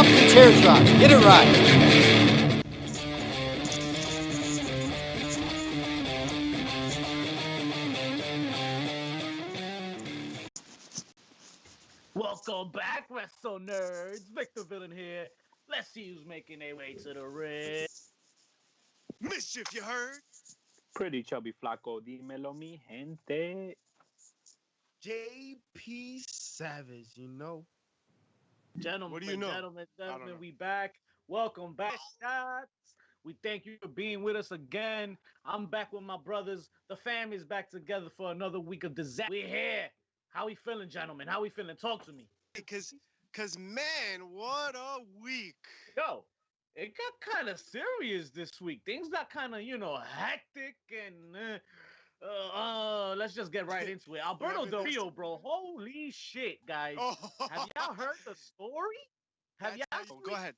off the Chairshots. Get it right. Welcome back, Wrestle Nerds. Victor Villain here. Let's see who's making their way to the ring. Mischief, you heard? Pretty chubby flaco, dímelo mi gente. JP Savage, you know. Gentlemen, What do you know? Gentlemen, we back. Welcome back, Shots. We thank you for being with us again. I'm back with my brothers. The family's back together for another week of disaster. We're here. How we feeling, gentlemen? How we feeling? Talk to me. Cause man, what a week. Yo, it got kind of serious this week. Things got kind of, hectic and let's just get right into it. Alberto Del Rio, bro. Holy shit, guys. Oh. Have y'all heard the story? Have y'all Go ahead.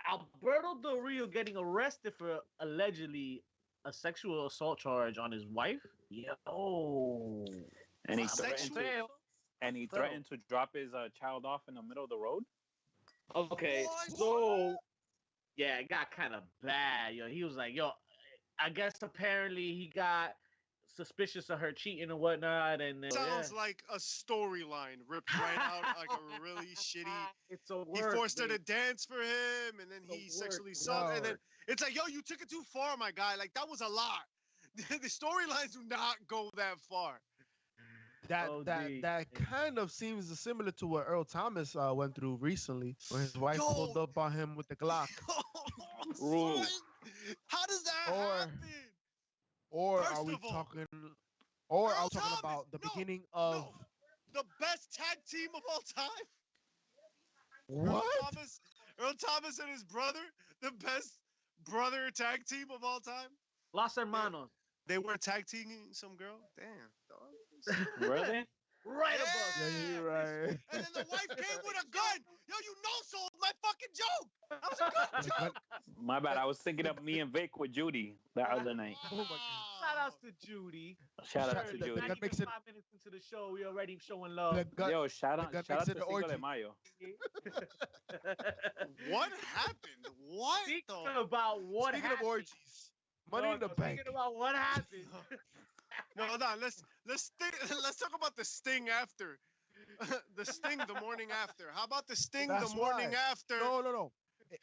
Alberto Del Rio getting arrested for allegedly a sexual assault charge on his wife? Yo. And he Sexual? threatened to drop his child off in the middle of the road. Okay, What? so yeah, it got kind of bad. Yo, he was like, yo, I guess apparently he got suspicious of her cheating and whatnot, and Sounds like a storyline ripped right out, like a really shitty. It's a He work, forced her to baby. dance for him, and then he It's a work, sexually assaulted. And then it's like, yo, you took it too far, my guy. Like that was a lot. The storylines do not go that far. That kind of seems similar to what Earl Thomas went through recently, when his wife pulled up on him with the Glock. Son, how does that happen? Or First are we of all, talking? Or Earl are we talking Thomas, about the no, beginning of no. The best tag team of all time? what? Earl Thomas and his brother, the best brother tag team of all time? Los Hermanos. They were tag teaming some girl? Damn, dog. Were they? Right above. Yeah, you're right. And then the wife came with a gun. Yo, you no-sold my fucking joke. That was a good joke. My bad. I was thinking of me and Vic with Judy the other night. Oh my God. Shout outs to Judy. Shout out to The Judy. gun Not makes even it- 5 minutes into the show, we already showing love. The gut, Yo, shout out gun to makes it an Cinco orgy. de Mayo. What happened? What Speaking the? about what Speaking happened. of orgies, money in the bank. Speaking about what happened. No, hold on. Let's talk about the sting after. The sting the morning after. How about the sting That's the morning why. after? No.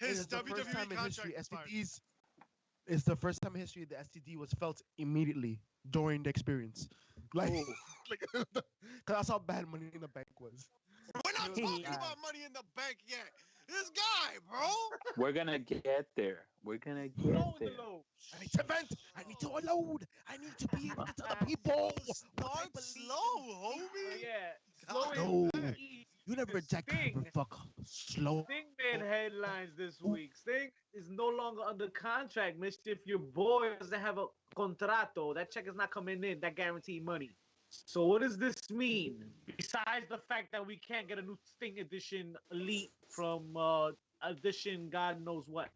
His It's the first WWE time in history contract expired. STDs. It's the first time in history the STD was felt immediately during the experience. Like, because that's how bad Money in the Bank was. We're not talking about money in the bank yet. This guy, bro. We're gonna get there. We're gonna get Low in there. the low. I need to vent. I need to unload. I need to be able to tell the people. Start slow, homie. Yeah. Slow No. and easy. You never jack Sting. fuck slow. Sting made headlines this week. Sting is no longer under contract. Mischief, your boy doesn't have a contrato. That check is not coming in. That guaranteed money. So what does this mean? Besides the fact that we can't get a new Sting edition Elite from edition God knows what.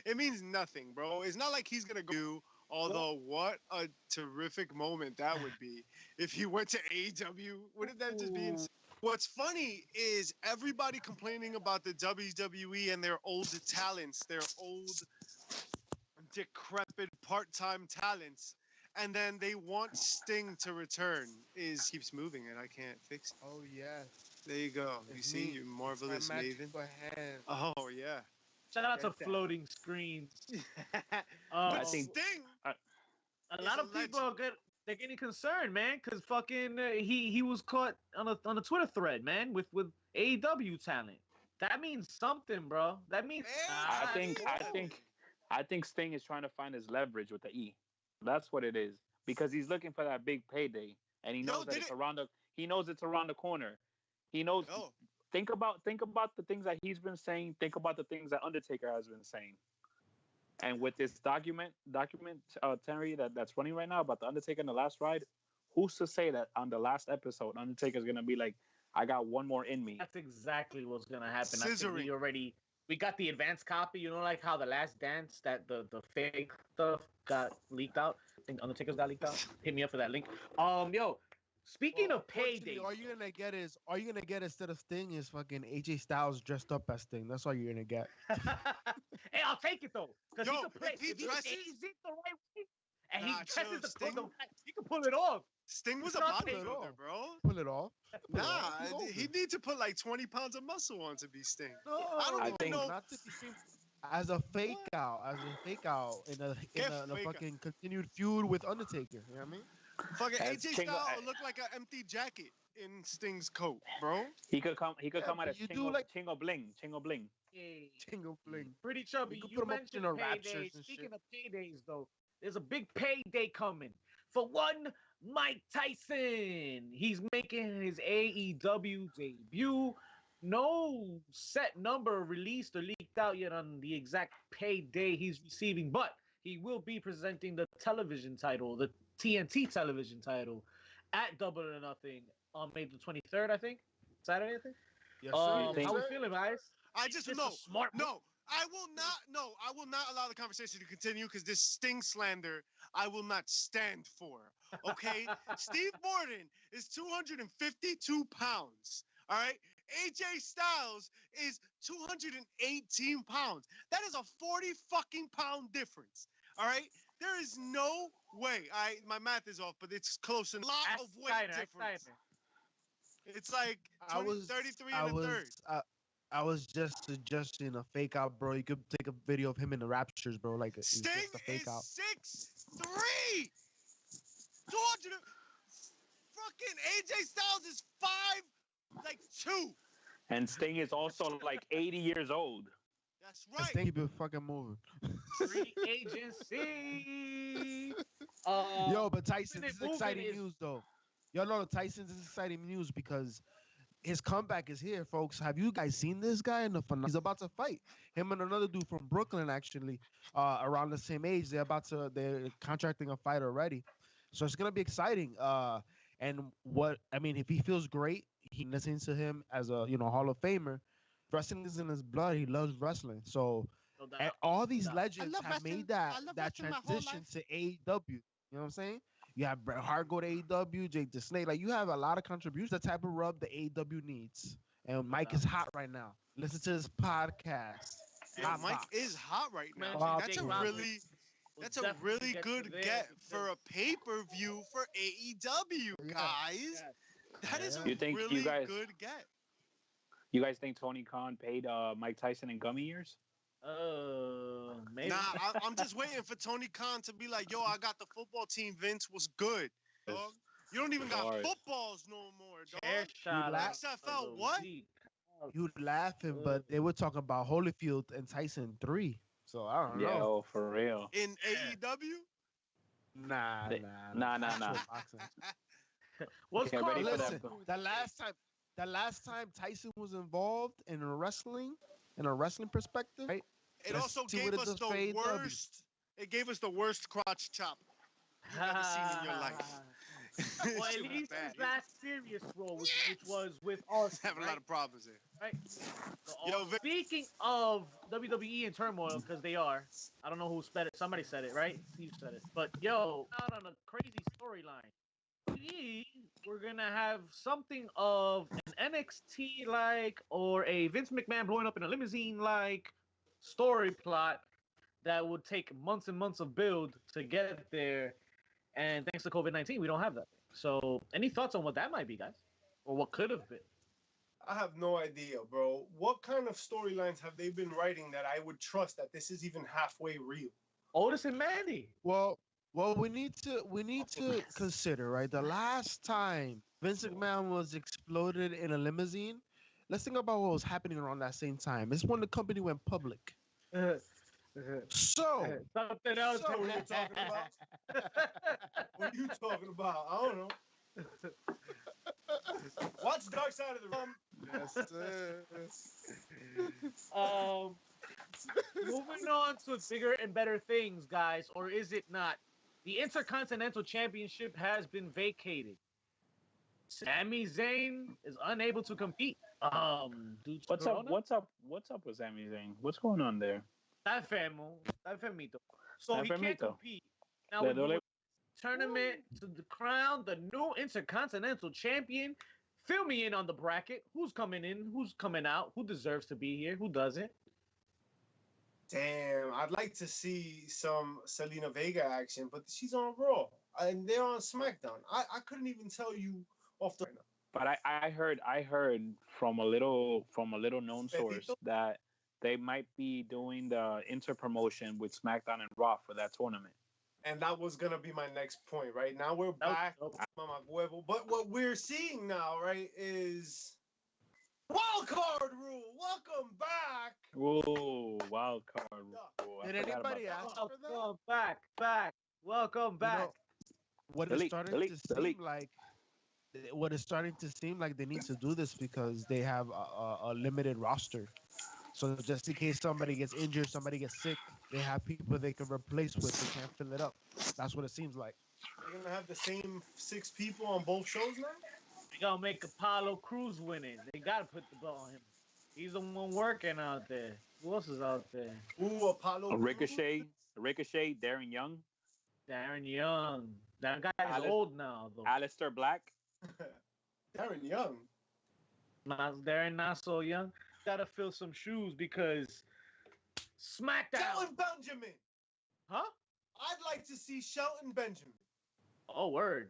It means nothing, bro. It's not like he's gonna go. Although, what a terrific moment that would be if he went to AEW. Wouldn't that just be insane? What's funny is everybody complaining about the WWE and their old talents, their old decrepit part-time talents, and then they want Sting to return. Keeps moving and I can't fix it. Oh yes. There you go. You It's see, me. you marvelous My maven. magical hand. Oh yeah. Shout out to Get that. floating screens. But I think- Sting. A lot of people they're getting concerned, man, because fucking he was caught on a Twitter thread, man, with AEW talent. That means something, bro. That means I think Sting is trying to find his leverage with the E. That's what it is. Because he's looking for that big payday, and he knows that it's around the. He knows it's around the corner. He knows. Oh. Think about the things that he's been saying. Think about the things that Undertaker has been saying. And with this documentary that's running right now about the Undertaker and the last ride, who's to say that on the last episode Undertaker's gonna be like, I got one more in me. that's exactly what's gonna happen. I think Scissoring. we got the advanced copy. You know, like how the Last Dance that the fake stuff got leaked out. I think Undertaker's got leaked out. Hit me up for that link. Yo, Speaking of unfortunately, payday, all you're gonna get instead of Sting is fucking AJ Styles dressed up as Sting. That's all you're gonna get. hey, I'll take it though, because he Yo, can play. if he If he dresses- plays it the right way, and Nah, he chill, dresses the Sting- he can pull it off. Sting was a It's not taking bodybuilder, off. bro. Pull it off. Pull it Nah, off. He's older. he need to put like 20 pounds of muscle on to be Sting. No, I don't even know- not to be seen as a fake out, in a Get in a fake out. fucking continued feud with Undertaker. You know what I mean? Fucking As AJ King of- Styles look like an empty jacket in Sting's coat, bro. He could come. He could Yeah, come out but as you do Chingo, like- Chingo Bling. Chingo Bling. Hey, Tingle bling. pretty chubby. You could You put him up mentioned in a Raptors paydays. and Speaking shit. of paydays, though, there's a big payday coming for one Mike Tyson. He's making his AEW debut. No set number released or leaked out yet on the exact payday he's receiving, but he will be presenting the television title, the TNT television title, at Double or Nothing on May the 23rd, I think. Saturday, I think. Yes, You think- How we feeling, guys? I just This no, a smart move. no. I will not. No, I will not allow the conversation to continue because this Sting slander I will not stand for. Okay, Steve Morton is 252 pounds. All right, AJ Styles is 218 pounds. That is a 40 fucking pound difference. All right, there is no way. My math is off, but it's close. A lot Ask of weight Steiner, ask difference. Steiner. It's like 33 and a third. I was just suggesting a fake out, bro. You could take a video of him in the Raptures, bro. Like it's Sting just a fake is out. 6'3". 200. Fucking AJ Styles is 5'2". And Sting is also like 80 years old. That's I right. think keep it fucking moving. Free agency. Yo, but Tyson, moving this is exciting is- news, though. Y'all know Tyson's is exciting news because his comeback is here, folks. Have you guys seen this guy in the finale? He's about to fight him and another dude from Brooklyn, actually, around the same age. They're contracting a fight already, so it's gonna be exciting. And if he feels great, he listens to him as a Hall of Famer. Wrestling is in his blood. He loves wrestling. So No doubt. and all these doubt. legends love have wrestling. made that I love that wrestling my whole transition to AEW. You know what I'm saying? You have Bret Hart go to AEW, Jake the Snake. Like you have a lot of contributions. The type of rub the AEW needs. And Mike is hot right now. Listen to this podcast. Yeah, Hot Mike box. is hot right now. Man, That's Jake a Roberts really will that's a definitely really get good you there get for a because- pay-per-view for AEW, Yeah. guys. Yeah. That is Yeah. a You think you really guys- good get. You guys think Tony Khan paid Mike Tyson in gummy years? Maybe. Nah, I'm just waiting for Tony Khan to be like, yo, I got the football team, Vince was good. Dog. You don't even got Bars. footballs no more, dog. Chair shot. XFL, what? You'd laughing, but they were talking about Holyfield and Tyson 3. So I don't Yeah, know. oh, for real. In AEW? Nah, They- nah. nah. Actual boxing. What's Get ready for Carlos? that. Listen, the last time Tyson was involved in a wrestling perspective, right? It Let's also see gave what it us does the for AEW. worst. It gave us the worst crotch chop you've ever seen in your life. Well, at Shit was least bad. his last serious role, which was with Austin, Having a lot of problems there. right? So, Yo, Vic- speaking of WWE in turmoil, because they are. I don't know who said it. Somebody said it, right? Steve said it. But yo, out on a crazy storyline. We're gonna have something of an NXT like or a Vince McMahon blowing up in a limousine like story plot that would take months and months of build to get there. And thanks to COVID-19, we don't have that. So, any thoughts on what that might be, guys, or what could have been? I have no idea, bro. What kind of storylines have they been writing that I would trust that this is even halfway real? Otis and Mandy. Well, we need to consider, right? The last time Vince McMahon was exploded in a limousine, let's think about what was happening around that same time. It's when the company went public. So, Something else. So- What are you talking about? What are you talking about? I don't know. Watch Dark Side of the Rum. yes, sir. Moving on to bigger and better things, guys, or is it not? The Intercontinental Championship has been vacated. Sami Zayn is unable to compete. Due to What's up? Corona. What's up with Sami Zayn? What's going on there? Está enfermo. Está enfermito. So Está he can't enfermito. compete. Now Le we duele- move tournament to crown the new Intercontinental Champion. Fill me in on the bracket. Who's coming in? Who's coming out? Who deserves to be here? Who doesn't? Damn, I'd like to see some Selena Vega action, but she's on Raw and they're on SmackDown. I couldn't even tell you off the right now. But I heard from a little known source Pepito? that they might be doing the inter promotion with SmackDown and Raw for that tournament. And that was gonna be my next point, right? Now we're That was back, dope. Mama Huevo. But what we're seeing now, right, is wild card rule. Welcome back. Whoa, wild card. Whoa, I Did forgot about anybody that. ask for that? Welcome back. Welcome back. You know, what Delete, is starting delete, to delete. seem like what is starting to seem like they need to do this because they have a limited roster. So just in case somebody gets injured, somebody gets sick, they have people they can replace with. They can't fill it up. That's what it seems like. They're gonna have the same 6 people on both shows now. They gonna make Apollo Cruz winning. They gotta put the belt on him. He's the one working out there. Who else is out there? Ooh, Apollo. Ricochet, Darren Young, Darren Young. That guy is Alice- old now, though. Alistair Black. Darren Young. Darren not so young. Gotta fill some shoes because SmackDown. Shelton Benjamin. Huh? I'd like to see Shelton Benjamin. Oh, word.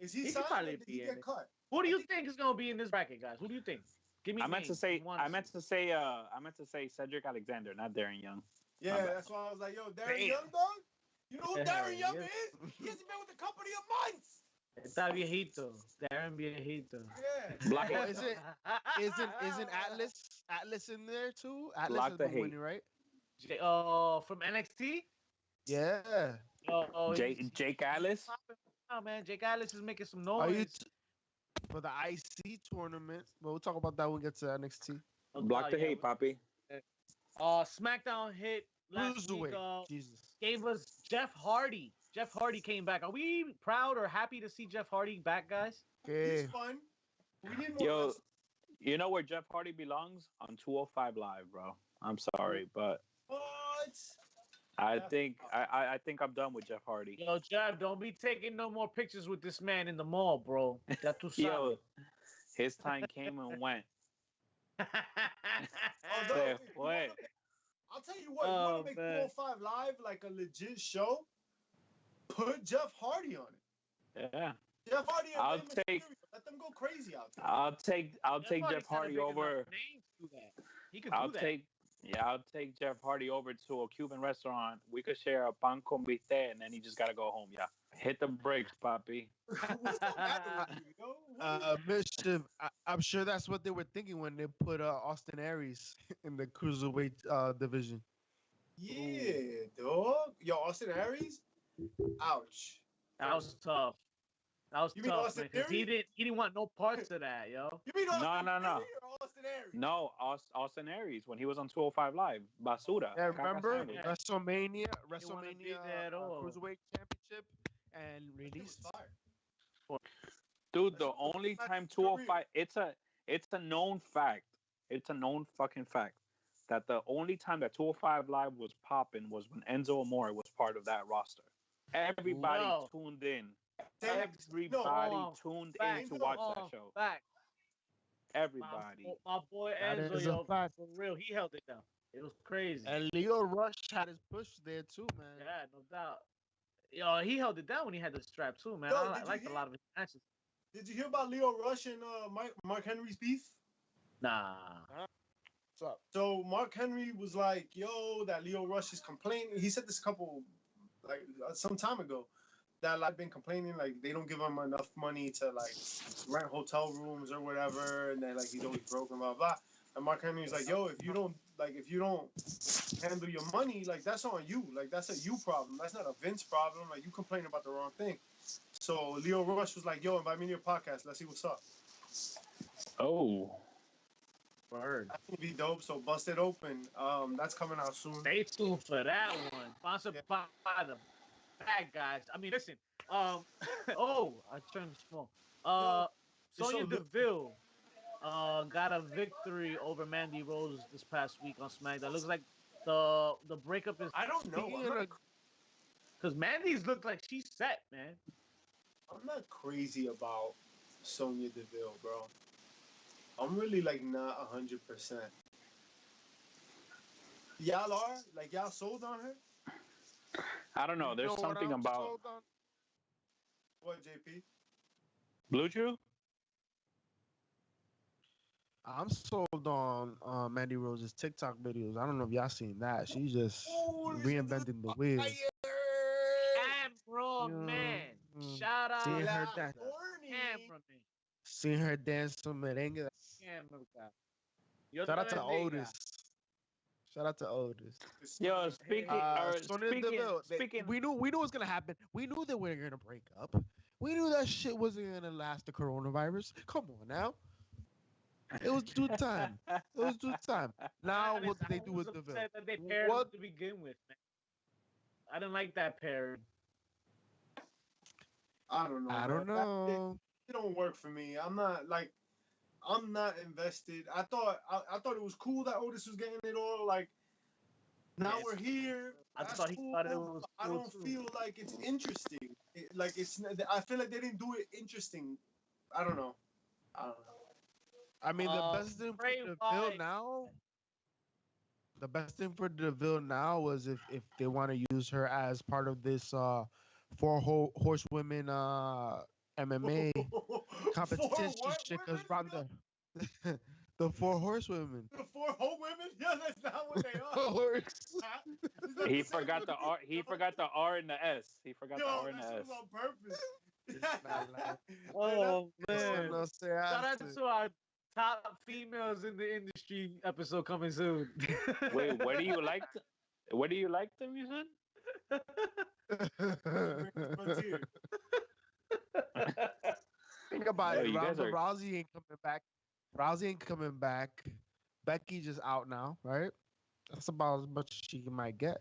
Is he He could signed or probably did he be in get it. cut? Who do you think is gonna be in this bracket, guys? Who do you think? Give me. I meant to names say you wanna see. I meant to say Cedric Alexander, not Darren Young. Yeah, bad. that's why I was like, yo, Darren Damn. Young, dog? You know who Yeah, Darren Young yeah. is? He hasn't been with the company a month. Está viejito. Darren viejito. Yeah. Block Oh, it. isn't Atlas in there too? Atlas Block has the been hate. winning, right? From NXT? Yeah. Jake Atlas. Oh man, Jake Atlas is making some Are you noise. for the IC tournament? But we'll talk about that when we get to NXT. Block the yeah, hate, Poppy. SmackDown hit last week. Cruiserweight. Jesus. Gave us Jeff Hardy. Jeff Hardy came back. Are we proud or happy to see Jeff Hardy back, guys? Okay. He's fun. We need more. Yo, wrestlers. you know where Jeff Hardy belongs? On 205 Live, bro. I'm sorry, but What? I think I'm done with Jeff Hardy. Yo, Jeff, don't be taking no more pictures with this man in the mall, bro. Ya tú Yo, sabes. his time came and went. Although, Se if you fue. wanna- I'll tell you what, you Oh, want to make man. 205 Live like a legit show? Put Jeff Hardy on it. Yeah, Jeff Hardy and I'll Rey take- Mysterio. Let them go crazy out there. I'll take Hardy's Jeff not a Hardy big enough over. name to do that. He could I'll do that. take Jeff Hardy over to a Cuban restaurant. We could share a pan con bistec, and then he just gotta go home. Yeah, hit the brakes, Papi. What's the matter with you, yo? What is- Mischief. I'm sure that's what they were thinking when they put Austin Aries in the cruiserweight division. Yeah, dog. Yo, Austin Aries? Ouch. That was tough. That was You mean tough, Austin man. 'Cause he Theory? didn't want no parts of that, yo. You mean Austin No. Theory or Austin Aries? No, Austin Aries when he was on 205 Live, Basura. Yeah, Caca remember sandwich. Yeah. WrestleMania, He wanna be there at all. cruiserweight championship, and It was released. fire. Dude, the That's what only the time match 205 it's a known fact. It's a known fucking fact that the only time that 205 Live was popping was when Enzo Amore was part of that roster. Everybody No. tuned in. Damn, Everybody no, tuned fact, in to no, watch that show. Fact. Everybody. My boy That Enzo, is a yo, fact. for real, he held it down. It was crazy. And Leo Rush had his push there too, man. Yeah, no doubt. Yo, he held it down when he had the strap too, man. Yo, I did you liked a hear- lot of his matches. Did you hear about Leo Rush and Mark Henry's beef? Nah. What's up? So Mark Henry was like, "Yo, that Leo Rush is complaining." He said this a couple, like some time ago, that I've been complaining like they don't give him enough money to like rent hotel rooms or whatever, and then like he's always broke and blah blah. And Mark Henry's like, "Yo, if you don't handle your money, like that's on you. Like that's a you problem. That's not a Vince problem. Like you complain about the wrong thing." So Leo Rush was like, "Yo, invite me to your podcast. Let's see what's up." Oh. Word. That's gonna be dope. So bust it open. That's coming out soon. Stay tuned for that one. Sponsored by the bad guys. I mean, listen. Oh, I turned this phone. Sonya so the- Deville got a victory over Mandy Rose this past week on SmackDown. Looks like the breakup is. I don't know. Speaking I'm of not- Because Mandy's looked like she's set, man. I'm not crazy about Sonya Deville, bro. I'm really like not 100%. Y'all are like y'all sold on her. I don't know. You There's what something I'm about sold on? What, JP? Blue Chew. I'm sold on Mandy Rose's TikTok videos. I don't know if y'all seen that. She's just reinventing the wheel. Cameraman. Mm. Shout out Seeing to her the dance, cameraman. seeing her dance some merengue. Camera guy. Yo Shout te out to bendiga. Otis. Shout out to Otis. Yo, speaking, Sonya Deville. speaking. We knew it was gonna happen. We knew they were gonna break up. We knew that shit wasn't gonna last the coronavirus. Come on now. It was due time. It was due time. Now Honest, what did they I do was with Deville? upset that they paired What? to begin with, man. I didn't like that pairing. I don't know. I don't man. know. It don't work for me. I'm not invested. I thought it was cool that Otis was getting it all. Like now Yes. we're here. I That's thought he cool. thought it was I cool don't too. feel like it's interesting. I feel like they didn't do it interesting. I don't know. I mean, the best thing for Bray Deville Wyatt. now. The best thing for Deville now was if they want to use her as part of this horsewomen MMA competition what shit because women? Ronda the four horsewomen. The four whole women? Yeah, that's not what they are. Horse. It's not He the same forgot the movie. R. He forgot the R and the S. He forgot the R Yo, and that the shit S. was on purpose. Oh Eso man! no se Shout out hace. to our top females in the industry episode coming soon. Wait, where do you like? Where do you like them? You said. Frontier. Think about Yo, it. you guys Ronda are- Rousey ain't coming back. Rousey ain't coming back. Becky's just out now, right? That's about as much as she might get.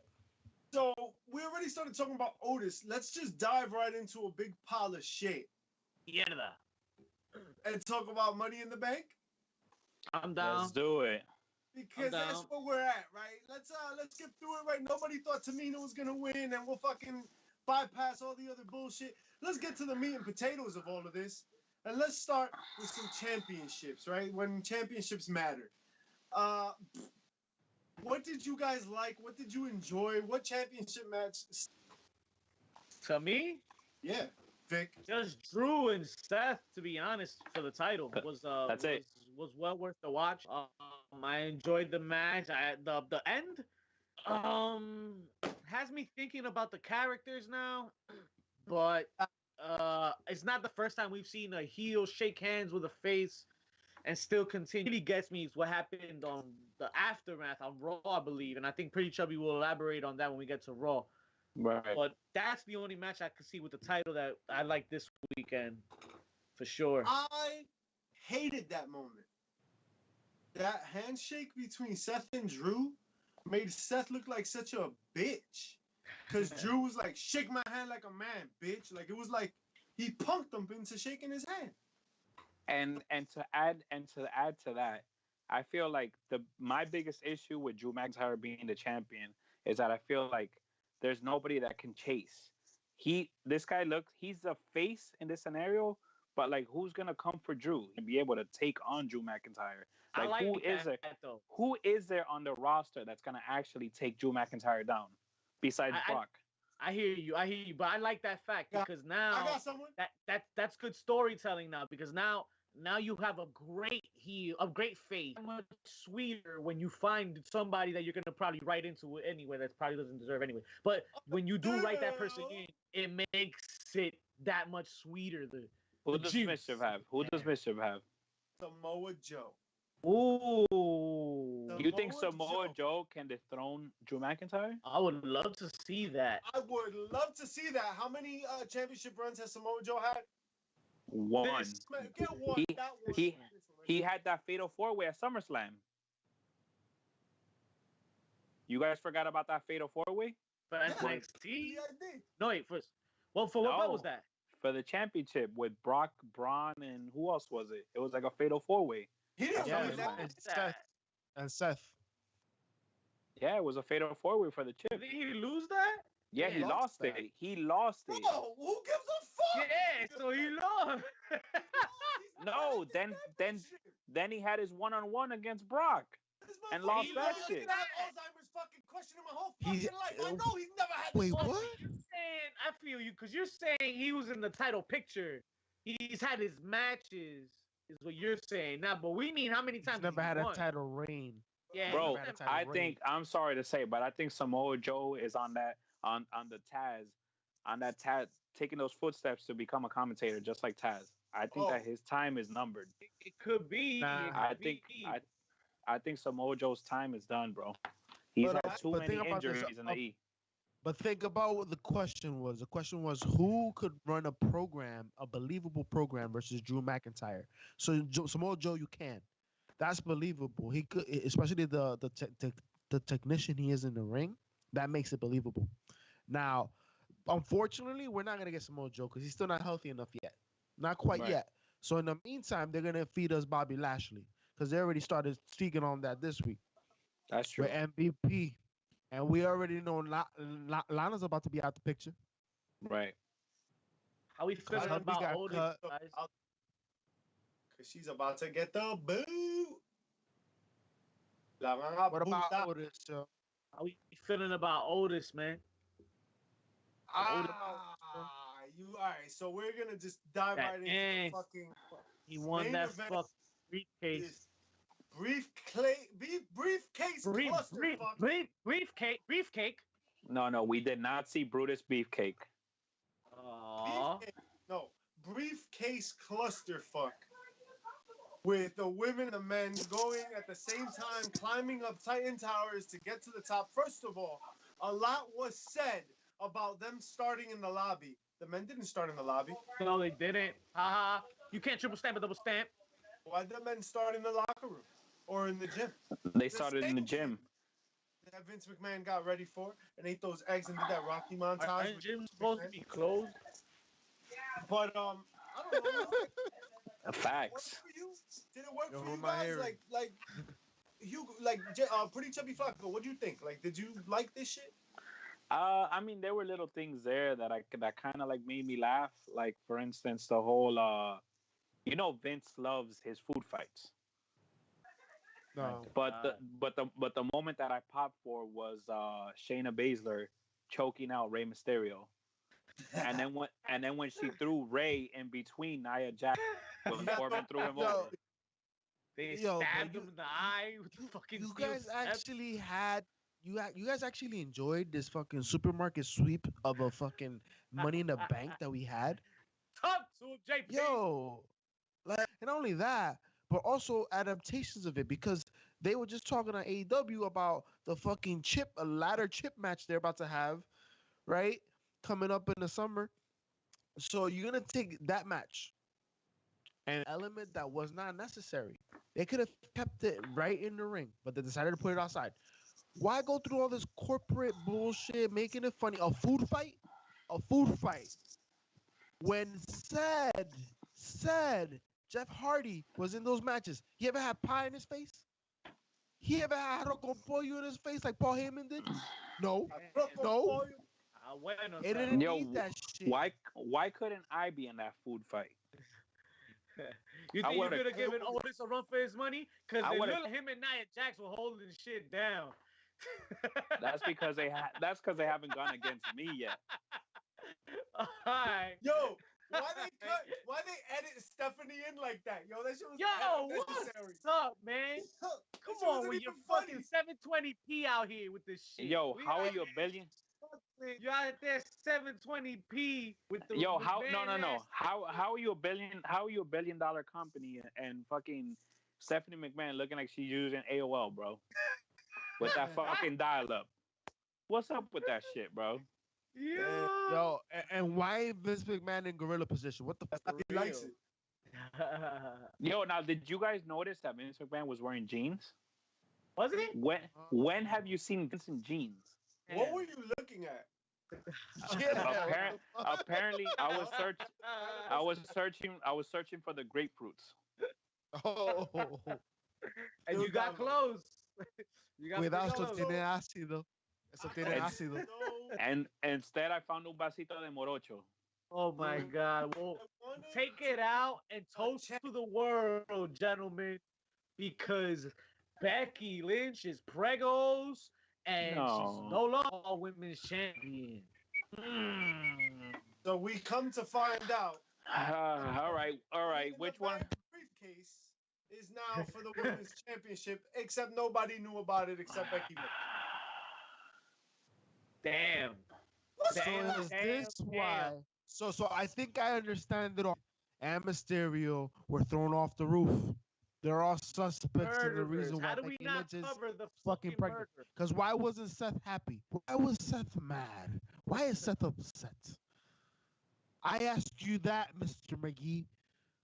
So we already started talking about Otis. Let's just dive right into a big pile of shit Mierda. and talk about Money in the Bank I'm down. Let's do it. because I'm that's down. where we're at, right? Let's get through it, right? Nobody thought Tamina was gonna win, and we'll fucking bypass all the other bullshit. Let's get to the meat and potatoes of all of this, and let's start with some championships, right? When championships matter. What did you guys like? What did you enjoy? What championship match? To me, Yeah, Vic. just Drew and Seth, to be honest, for the title was That's it. was well worth the watch. I enjoyed the match. The end has me thinking about the characters now, but it's not the first time we've seen a heel shake hands with a face and still continue. Really gets me is what happened on the aftermath on Raw, I believe, and I think Pretty Chubby will elaborate on that when we get to Raw. Right. But that's the only match I could see with the title that I like this weekend, for sure. I hated that moment. That handshake between Seth and Drew made Seth look like such a bitch. Because Drew was like, shake my hand like a man, bitch. Like, it was like he punked him into shaking his hand. And to add to that, I feel like my biggest issue with Drew McIntyre being the champion is that I feel like there's nobody that can chase. This guy he's a face in this scenario, but like who's gonna come for Drew and be able to take on Drew McIntyre? I Like like who is there? though. Who is there on the roster that's gonna actually take Drew McIntyre down besides Brock? I hear you, but I like that fact because now I got someone. that's good storytelling now because now you have a great heel, a great face. Much sweeter when you find somebody that you're gonna probably write into it anyway that probably doesn't deserve anyway. But when you do write that person in, it makes it that much sweeter. Who the does juice. Mischief have? Who does Mischief have? Samoa Joe. Ooh, You think Samoa Samoa Joe can dethrone Drew McIntyre? I would love to see that. I would love to see that. How many championship runs has Samoa Joe had? One. Get one. That one. He had that fatal 4-way at SummerSlam. You guys forgot about that fatal 4-way? For Yeah. NXT? Yeah, I did. No, wait, first. Well, for what belt was No. that? For the championship with Brock, Braun, and who else was it? It was like a fatal 4-way. He didn't Yeah, win that. and Seth. And Seth. Yeah, it was a fatal 4-way for the chip. Did he lose that? Yeah, he lost that. it. He lost it. Bro, who gives a fuck? Yeah, so he lost. No, then he had his one-on-one against Brock and lost that shit. I had Alzheimer's fucking questioning my whole He's- fucking life. I know he's never had Wait, this. what? You're saying, I feel you, because you're saying he was in the title picture. He's had his matches, is what you're saying. Now, but we mean how many times He's never he had won? a title reign. Yeah, Bro, he's never had a never- title I reign. think I'm sorry to say, but I think Samoa Joe is on that on the Taz, on that Taz taking those footsteps to become a commentator, just like Taz. I think that his time is numbered. it could be. Nah. it I could think be. I think Samoa Joe's time is done, bro. He's But, had too but many think about this, injuries in the E. But think about what the question was. The question was who could run a program, a believable program versus Drew McIntyre. So Samoa Joe, you can. That's believable. He could, especially the technician he is in the ring. That makes it believable. Now, unfortunately, we're not gonna get Samoa Joe because he's still not healthy enough yet. Not quite Right. yet. So in the meantime, they're gonna feed us Bobby Lashley because they already started speaking on that this week. That's true. With MVP. And we already know Lana's about to be out the picture. Right. How we feeling Hubby about got Otis, cut. guys? Because she's about to get the boot. La van a What about bootar. Otis? How we feeling about Otis, man? You all right? So we're gonna just dive That right into the ass. fucking He won Main that event fuck briefcase. this briefcase clusterfuck. Briefcake. No, we did not see Brutus Beefcake. Aww. Briefcase clusterfuck. With the women and the men going at the same time, climbing up Titan Towers to get to the top. First of all, a lot was said about them starting in the lobby. The men didn't start in the lobby. No, they didn't. Haha. You can't triple stamp a double stamp. Why did the men start in the locker room or in the gym? They started in the gym. That Vince McMahon got ready for and ate those eggs and did that Rocky Are montage. with gyms Vince supposed to McMahon. be closed? But I don't know. Facts. Work for you? Did it work Yo, for who you am I guys? hearing? Pretty chubby Flacco. What do you think? Like, did you like this shit? I mean, there were little things there that kind of like made me laugh. Like, for instance, the whole Vince loves his food fights. No. But the moment that I popped for was Shayna Baszler choking out Rey Mysterio, and then when she threw Rey in between Nia Jax when Corbin threw him over. They Yo, stabbed but him in the eye with the fucking You steel guys step. actually had you guys actually enjoyed this fucking supermarket sweep of a fucking Money in the Bank that we had. Talk to him, JP. Yo, like, and not only that, but also adaptations of it because they were just talking on AEW about the fucking a ladder chip match they're about to have, right? Coming up in the summer. So you're gonna take that match, an element that was not necessary. They could have kept it right in the ring, but they decided to put it outside. Why go through all this corporate bullshit, making it funny? A food fight? A food fight. When said Jeff Hardy was in those matches, he ever had pie in his face? He ever had arroz con pollo in his face like Paul Heyman did? No. No. It didn't Yo, need that shit. why couldn't I be in that food fight? You I think you would've- could have given Otis a run for his money? Because I they would've- look him and Nia Jax were holding shit down. That's because they haven't gone against me yet. Alright. Yo, why they edit Stephanie in like that? Yo, that shit was Yo, unnecessary. what's up, man? Come on, with your fucking 720p out here with this shit. Yo, We how are out you a billion? You out there 720p with the Yo, how McMahon no. ass- How are you a billion-dollar company and fucking Stephanie McMahon looking like she's using AOL, bro? With that fucking dial-up. What's up with that shit, bro? Yeah. Yo, and why Vince McMahon in gorilla position? What the fuck? He likes it. Yo, now did you guys notice that Vince McMahon was wearing jeans? Was it? When have you seen Vince in jeans? What were you looking at? Apparently, I was searching for the grapefruits. Oh, And you got close. You got cuidado, eso close. tiene ácido. Eso tiene ácido. No And instead, I found un vasito de morocho. Oh my God. Well, take it out and toast to the world, gentlemen, because Becky Lynch is pregos and she's No. no longer all women's champion. Mm. So we come to find out. All right. Which one? Briefcase is now for the women's championship, except nobody knew about it except Becky Lynch. Damn. So is this why? So I think I understand it all. And Mysterio were thrown off the roof. They're all suspects in the reason why How do we Becky not Lynch is cover the fucking pregnant. murder? Because why wasn't Seth happy? Why was Seth mad? Why is Seth upset? I asked you that, Mr. McGee.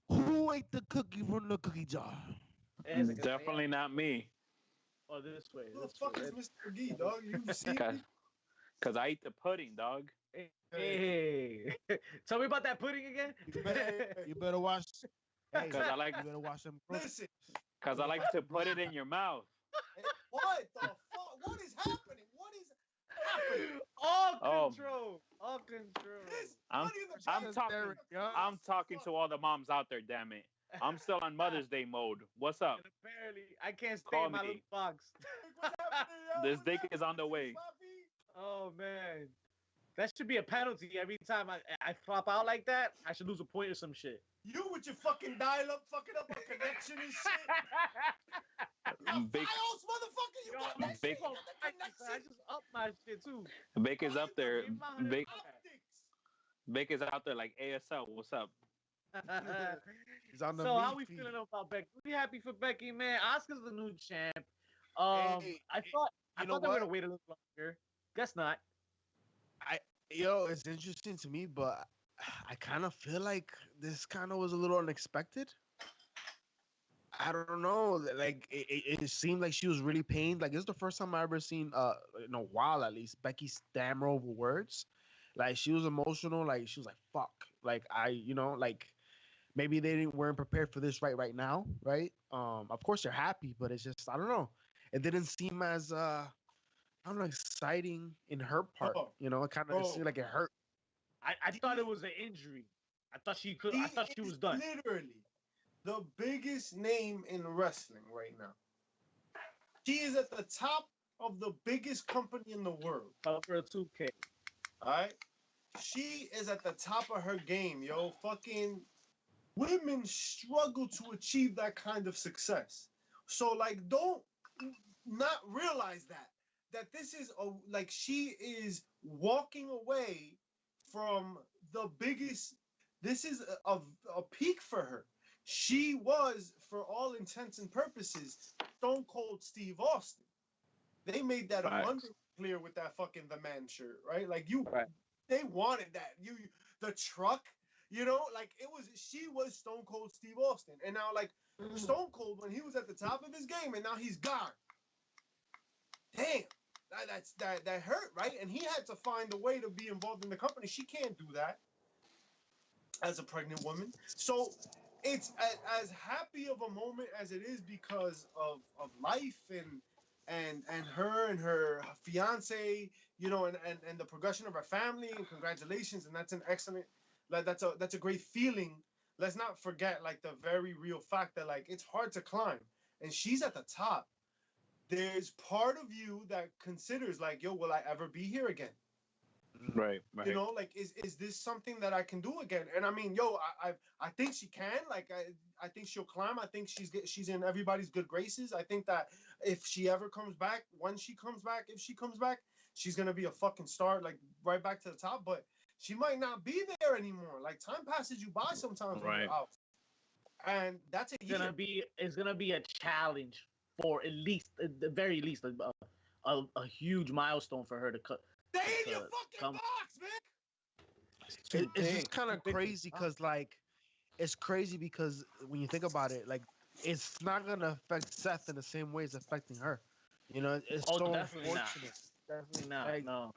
Who ate the cookie from the cookie jar? Definitely not me. Oh, this way. Who the fuck is Mr. McGee, dog? You see me? Because I eat the pudding, dog. Hey, tell me about that pudding again. You better watch. Hey, Because I like. you better watch them. Listen. Because I like to put it in your mouth. What the fuck? What is happening? What is happening? All control. All control. I'm talking to all the moms out there. Damn it! I'm still on Mother's Day mode. What's up? And apparently, I can't stay Call in my me. little box. This dick is on the way. Oh man, that should be a penalty every time I flop out like that. I should lose a point or some shit. You with your fucking dial-up fucking up a connection and shit. Big, Files, motherfucker, you got that big, shit. You got the I connection. just up my shit too. Vic is up there. Vic, Optics. Vic is out there like ASL. What's up? He's on the So how meat we feed. feeling about Becky? We happy for Becky, man. Oscar's the new champ. Hey, I thought you know they were what? gonna wait a little longer. Guess not. It's interesting to me, but I kind of feel like this kind of was a little unexpected. I don't know. Like it seemed like she was really pained. Like it's the first time I ever seen, in a while at least, Becky stammer over words. Like she was emotional. Like she was like, "Fuck." Like like maybe they weren't prepared for this right now, right? Of course they're happy, but it's just I don't know. It didn't seem as I don't know exciting in her part. Oh, It kind of seemed like it hurt. I thought it was an injury. I thought she could. I thought she was done. Literally the biggest name in wrestling right now. She is at the top of the biggest company in the world. For a 2K. All right? She is at the top of her game, yo. Fucking women struggle to achieve that kind of success. So, like, don't not realize that this is like she is walking away from the biggest. This is a peak for her. She was, for all intents and purposes, Stone Cold Steve Austin. They made that abundantly clear with that fucking The Man shirt, right? Like they wanted that. The truck, like she was Stone Cold Steve Austin. And now like Stone Cold, when he was at the top of his game and now he's gone. Damn. That hurt, right? And he had to find a way to be involved in the company. She can't do that as a pregnant woman. So it's as happy of a moment as it is because of life and her and her fiance, and the progression of her family, and congratulations. And that's an excellent, like that's a great feeling. Let's not forget like the very real fact that like it's hard to climb, and she's at the top. There's part of you that considers like, yo, will I ever be here again? Right. Like is this something that I can do again? And I mean, yo, I think she can. Like I think she'll climb. I think she's in everybody's good graces. I think that if she ever comes back, if she comes back, she's gonna be a fucking star, like right back to the top. But she might not be there anymore. Like time passes you by sometimes when you're out. And that's It's gonna be a challenge for at the very least a huge milestone for her to cut. Stay in your fucking box, man. It's just kind of crazy because like it's crazy because when you think about it, like it's not gonna affect Seth in the same way it's affecting her. It's so definitely unfortunate. Definitely not. Like, no.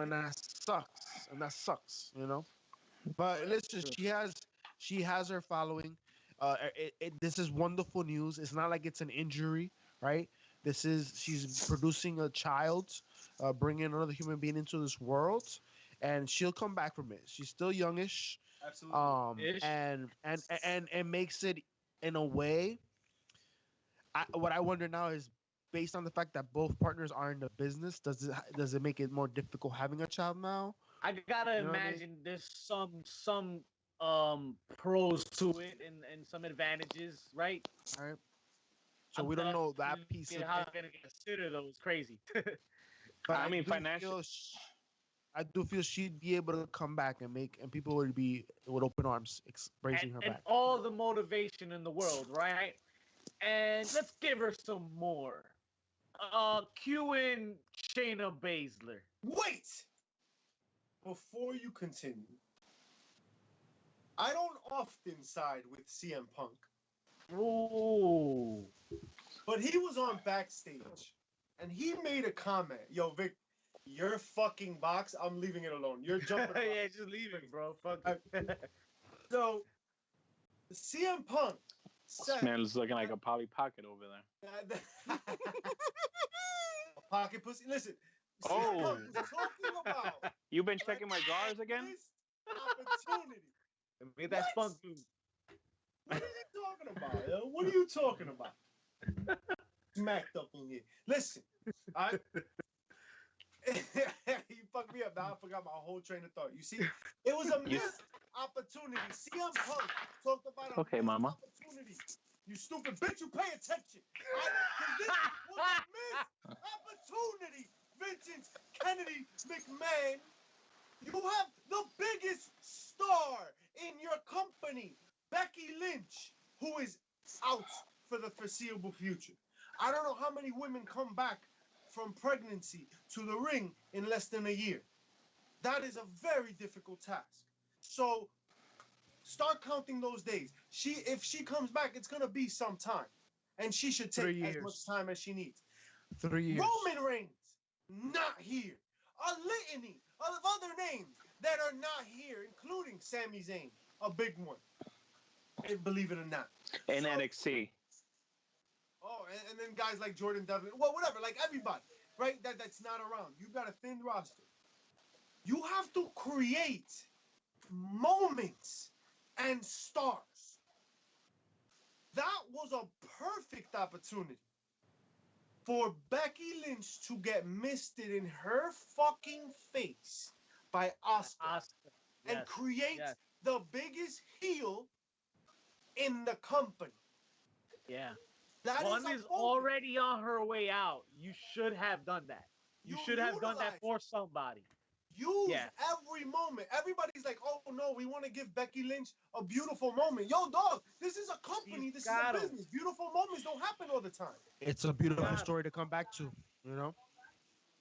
And that sucks. But listen, she has her following. This is wonderful news. It's not like it's an injury, right? She's producing a child, bringing another human being into this world, and she'll come back from it. She's still youngish, Absolutely. Ish. and makes it in a way. What I wonder now is, based on the fact that both partners are in the business, does it make it more difficult having a child now? I gotta You know what I mean? imagine there's some pros to it and some advantages, right? All right. So I'm we don't know that definitely piece of how it. I'm gonna consider those crazy. But I mean, do financial. I do feel she'd be able to come back and people would be with open arms embracing her and back. all the motivation in the world, right? And let's give her some more. Cue in Shayna Baszler. Wait! Before you continue, I don't often side with CM Punk, Ooh. but he was on backstage and he made a comment. Yo, Vic, your fucking box, I'm leaving it alone. You're jumping. Yeah, just leave it, bro. Fuck it. So, CM Punk This said. man's looking like a Polly Pocket over there. Pocket pussy. Listen, CM Oh. Punk was talking about. You've been checking my drawers again? This opportunity. Make that What? spunk move. What are you talking about, yo? What are you talking about? Smacked up in here. Listen, I. You fucked me up. Now I forgot my whole train of thought. You see, it was a missed opportunity. CM Punk talked about a Okay, missed mama. opportunity. You stupid bitch, you pay attention. This was a missed opportunity. Vincent Kennedy McMahon, you have the biggest star in your company, Becky Lynch, who is out for the foreseeable future. I don't know how many women come back from pregnancy to the ring in less than a year. That is a very difficult task. So start counting those days. If she comes back, it's gonna be some time, and she should take 3 as years. much time as she needs. 3 years. Roman Reigns, not here. A litany of other names that are not here, including Sami Zayn, a big one. And believe it or not. In So- NXT. Oh, and then guys like Jordan Devlin, well, whatever, like everybody, right? That's not around. You've got a thin roster. You have to create moments and stars. That was a perfect opportunity for Becky Lynch to get misted in her fucking face by Asuka Oscar. and Yes, create yes. the biggest heel in the company. Yeah. That One is a is focus. already on her way out. You should have done that. You should have done that utilize for somebody. Use Yeah. every moment. Everybody's like, oh no, we want to give Becky Lynch a beautiful moment. Yo, dog, this is a company. This is a got 'em. business. Beautiful moments don't happen all the time. It's a beautiful Yeah. story to come back to, you know?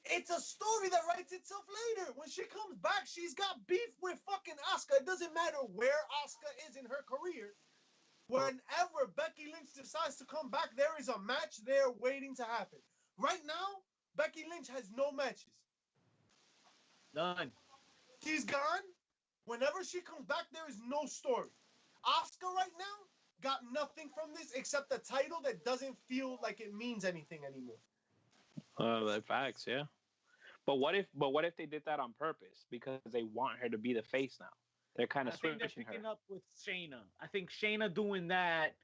It's a story that writes itself later. When she comes back, she's got beef with fucking Asuka. It doesn't matter where Asuka is in her career. Whenever Becky Lynch decides to come back, there is a match there waiting to happen. Right now, Becky Lynch has no matches. Done. She's gone. Whenever she comes back, there is no story. Asuka right now got nothing from this except the title that doesn't feel like it means anything anymore. That facts, yeah. But what if they did that on purpose because they want her to be the face now? They're kind I of think they're switching her. picking up with Shayna. I think Shayna doing that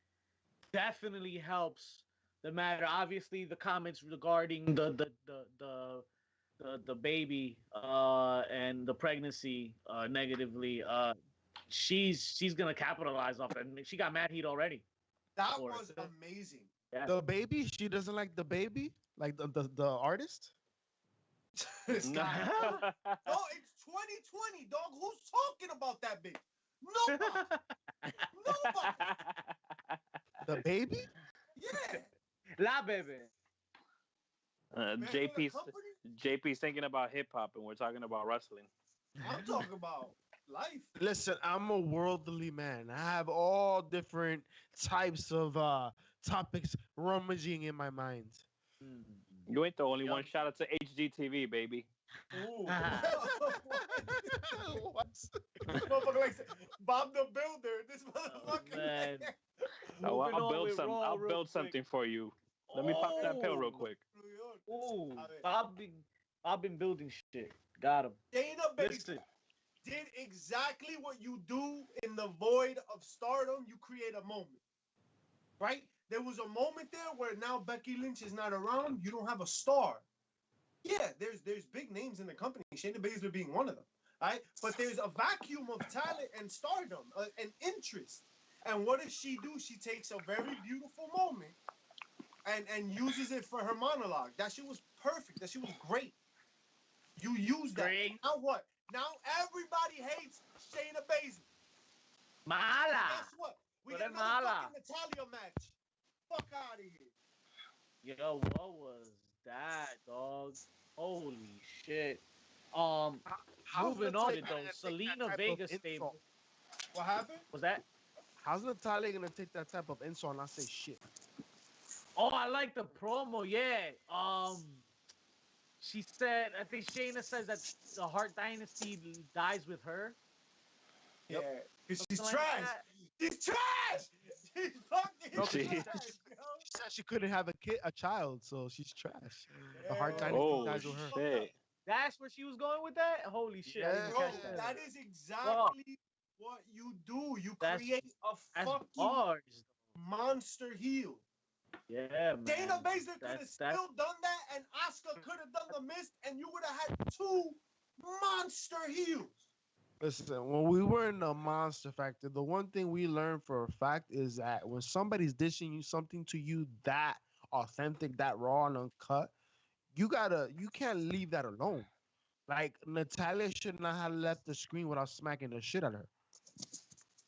definitely helps the matter. Obviously, the comments regarding the baby and the pregnancy negatively. She's gonna capitalize off that. She got mad heat already. That For was it. amazing. Yeah. The baby, she doesn't like the baby, like the artist. This No. guy. No, it's 2020, dog. Who's talking about that bitch? Nobody. Nobody. The baby? Yeah. La baby. Man, JP's the company? JP's thinking about hip hop, and we're talking about wrestling. I'm talking about life. Listen, I'm a worldly man. I have all different types of topics rummaging in my mind. You ain't the only Yup. one. Shout out to HGTV, baby. Ooh. What? Motherfucker like Bob the Builder. This motherfucker. man. I'll Moving on build with some. Raw I'll real build quick. something for you. Let me pop that pill real quick. New York. Ooh, A ver. I've been building shit. Got him. Dana Listen. Baszler did exactly what you do in the void of stardom. You create a moment, right? There was a moment there where now Becky Lynch is not around. You don't have a star. Yeah, there's big names in the company. Shayna Baszler being one of them, right? But there's a vacuum of talent and stardom and interest. And what does she do? She takes a very beautiful moment and uses it for her monologue. That shit was perfect. That shit was great. You use that. Great. Now what? Now everybody hates Shayna Baszler. Mala. Guess what? We But got that another mala. fucking Natalia match. Fuck out of here. Yo, what was that, dog? Holy shit. Moving on, Natalia though. gonna take Selena that type Vega of stable. insult? What happened? Was that? How's Natalia gonna take that type of insult and not say shit? Oh, I like the promo. Yeah. She said. I think Shayna says that the Hart Dynasty dies with her. Yeah. Because she's Something like trash. that. She's trash. She's fucking No, she- trash, She yo. said she couldn't have a child, so she's trash. The Hart Yeah. Dynasty Oh dies with her. shit! That's where she was going with that. Holy shit! I didn't Bro, catch that. that is exactly what you do. You That's- create a That's fucking bars. monster heel. Yeah, man. Dana Baszler could have That's- still done that, and Asuka could have done the mist, and you would have had two monster heels. Listen, when we were in the Monster Factor, the one thing we learned for a fact is that when somebody's dishing you something to you that authentic, that raw and uncut, you can't leave that alone. Like Natalia should not have left the screen without smacking the shit out of her.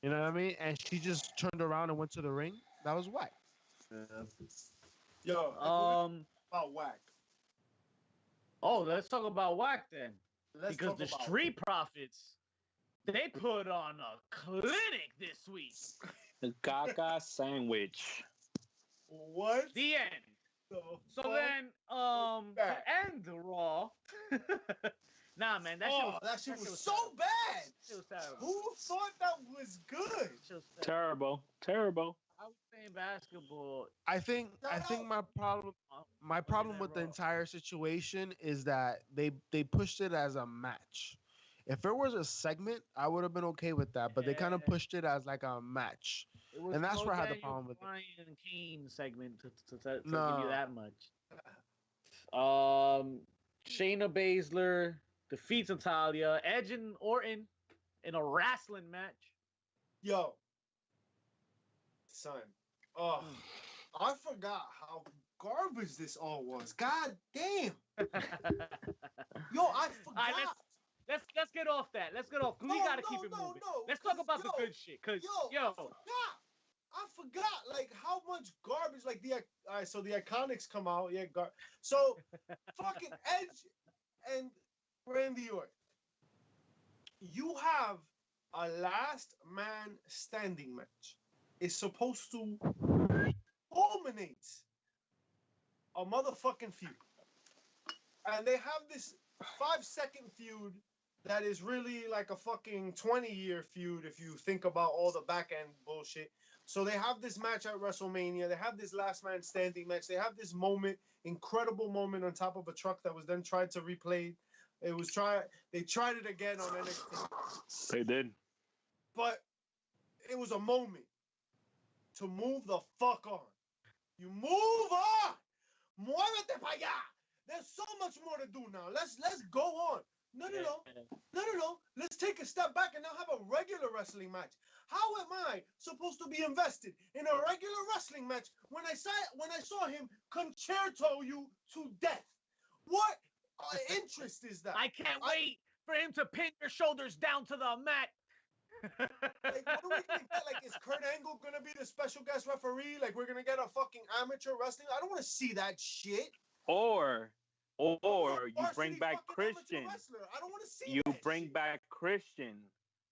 You know what I mean? And she just turned around and went to the ring. That was whack. Yo, about whack. Oh, let's talk about whack then. Let's Because talk the about Street Profits, they put on a clinic this week. The Gaga sandwich. what. The end. the So fuck? then, to that? end the Raw. Nah, man, That shit was so bad. That shit was terrible. Who thought that was good? That shit was terrible. Terrible. I was saying basketball. I think my problem with the Raw. entire situation is that they pushed it as a match. If it was a segment, I would have been okay with that, but they kind of Yeah. pushed it as like a match. It was And that's no where I had the Daniel problem with it. Bryan Kane segment to give No. you that much. Shayna Baszler defeats Natalia. Edge and Orton in a wrestling match. Yo, son. Oh, I forgot how garbage this all was. God damn. Yo, I forgot. All right, let's get off that. Let's get off. We No, gotta no, keep it no, moving. no, Let's talk 'cause, about the yo, good shit. Cause Yo, I forgot like how much garbage like the all right, so the Iconics come out, yeah, so fucking Edge and Randy Orton. You have a last man standing match. It's supposed to culminate a motherfucking feud. And they have this 5-second feud that is really like a fucking 20-year feud if you think about all the back end bullshit. So they have this match at WrestleMania. They have this last man standing match. They have this moment, incredible moment on top of a truck that was then tried to replay. They tried it again on NXT. They did. But it was a moment to move the fuck on. You move on. Muévete para allá. There's so much more to do now. Let's go on. No. Let's take a step back and now have a regular wrestling match. How am I supposed to be invested in a regular wrestling match when I saw him concerto you to death? What interest is that? I can't wait for him to pin your shoulders down to the mat. Like, what are we gonna get? Like, is Kurt Angle gonna be the special guest referee? Like, we're gonna get a fucking amateur wrestling? I don't want to see that shit. Or you Varsity bring back fucking amateur Christian. wrestler. I don't want to see You that bring shit. back Christian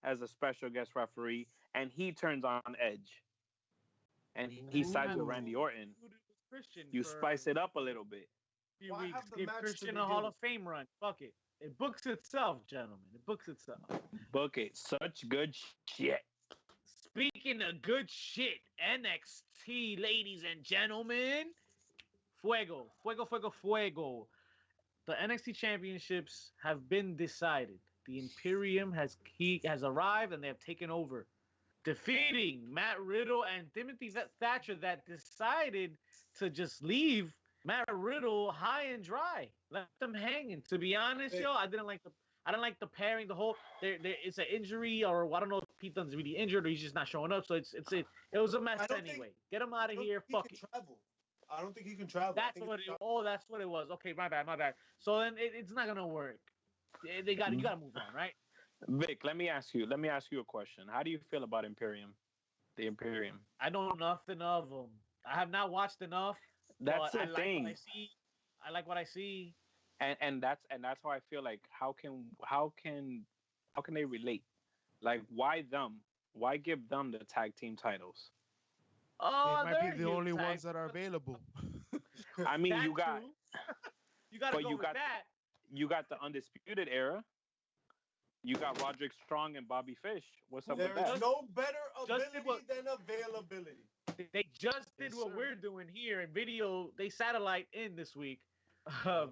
as a special guest referee, and he turns on Edge, and he sides with Randy Orton. Christian You for spice it up a little bit. a few Why weeks. have the Give match to Christian a begin Hall with? of Fame run. Fuck it. It books itself, gentlemen. It books itself. Book it. Such good shit. Speaking of good shit, NXT, ladies and gentlemen, Fuego, fuego, fuego, fuego. The NXT championships have been decided. The Imperium has arrived and they have taken over, defeating Matt Riddle and Timothy Thatcher that decided to just leave Matt Riddle high and dry, left them hanging. To be honest, yo, I didn't like the pairing. The whole it's an injury, or I don't know if Pete Dunne's really injured or he's just not showing up. So it was a mess anyway. Get him out of here. Fuck it. I don't think he can travel. That's what it was. Okay, my bad. So then it's not gonna work. You gotta move on, right? Vic, let me ask you a question. How do you feel about Imperium? The Imperium. I don't know nothing of them. I have not watched enough. That's the thing. I like what I see. And that's how I feel like how can they relate? Like why them? Why give them the tag team titles? Oh, they might be the only ones that are available. I mean, you got that. You got the Undisputed Era. You got Roderick Strong and Bobby Fish. What's up with that? There is no better ability than availability. They just did what we're doing here in video. They satellite in this week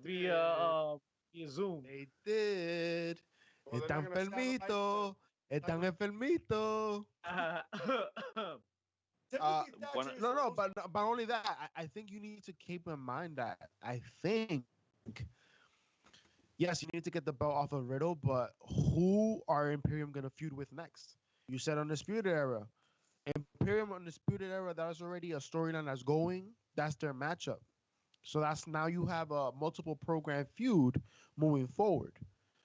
via Zoom. They did. Well, Están enfermito. Están enfermito. No, but only that. I think you need to keep in mind that I think, yes, you need to get the belt off of Riddle, but who are Imperium going to feud with next? You said Undisputed Era. Imperium Undisputed Era, that's already a storyline that's going. That's their matchup. So that's now you have a multiple program feud moving forward.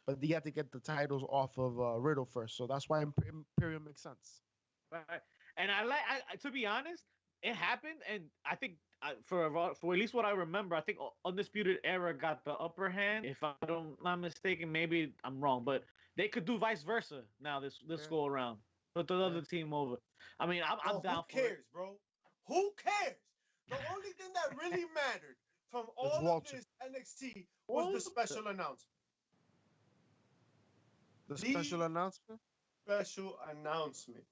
But you have to get the titles off of Riddle first. So that's why Imperium makes sense. Right. And I to be honest, it happened, and I think for at least what I remember, I think Undisputed Era got the upper hand. If I'm not mistaken, maybe I'm wrong, but they could do vice versa now this go around. Put the other team over. I mean, I'm down for it. Who cares, bro? Who cares? The only thing that really mattered from all of this NXT was the special announcement. The special announcement? Special announcement.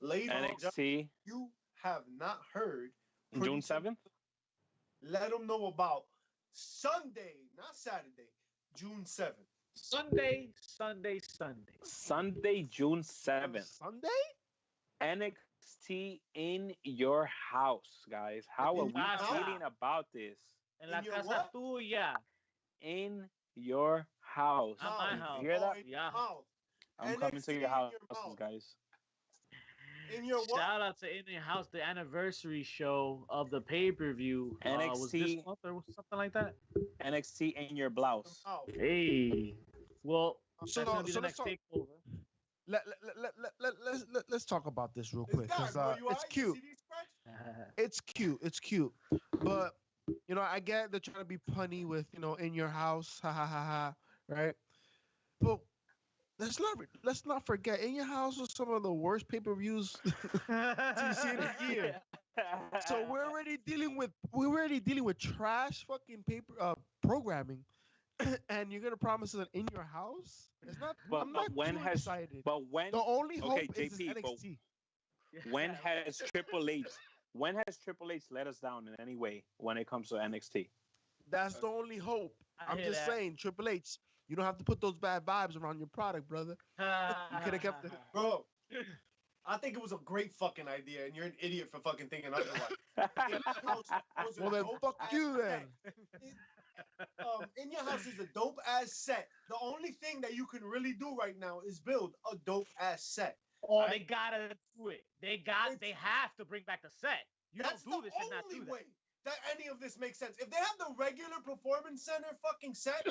Ladies and gentlemen, you have not heard. June 7th? Let them know about Sunday, not Saturday, June 7th. Sunday. Sunday, June 7th. Sunday? NXT in your house, guys. How are we feeling about this? En la casa tuya. In your house. At my house. You hear that? Yeah. I'm coming to your house, guys. In your what? Shout out to In Your House, the anniversary show of the pay-per-view. NXT was this month or something like that? NXT in your blouse. Hey. Well, that's gonna be the next takeover. Let's talk about this real quick because it's cute. It's cute. But I get they're trying to be punny with in your house, ha ha ha ha, right? But let's not forget, In Your House was some of the worst pay-per-views to see in a year. So we're already dealing with trash fucking programming, and you're gonna promise us an In Your House? It's not. I'm not too excited. But when the only hope is JP, NXT. When has Triple H let us down in any way when it comes to NXT? That's the only hope. I'm just saying, Triple H. You don't have to put those bad vibes around your product, brother. You could have kept it. Bro, I think it was a great fucking idea, and you're an idiot for fucking thinking otherwise. Well, then fuck you then. In Your House is a dope-ass set. The only thing that you can really do right now is build a dope-ass set. Oh, right? They gotta do it. They have to bring back the set. You don't do this and not do that. That's the only way that any of this makes sense. If they have the regular Performance Center fucking set,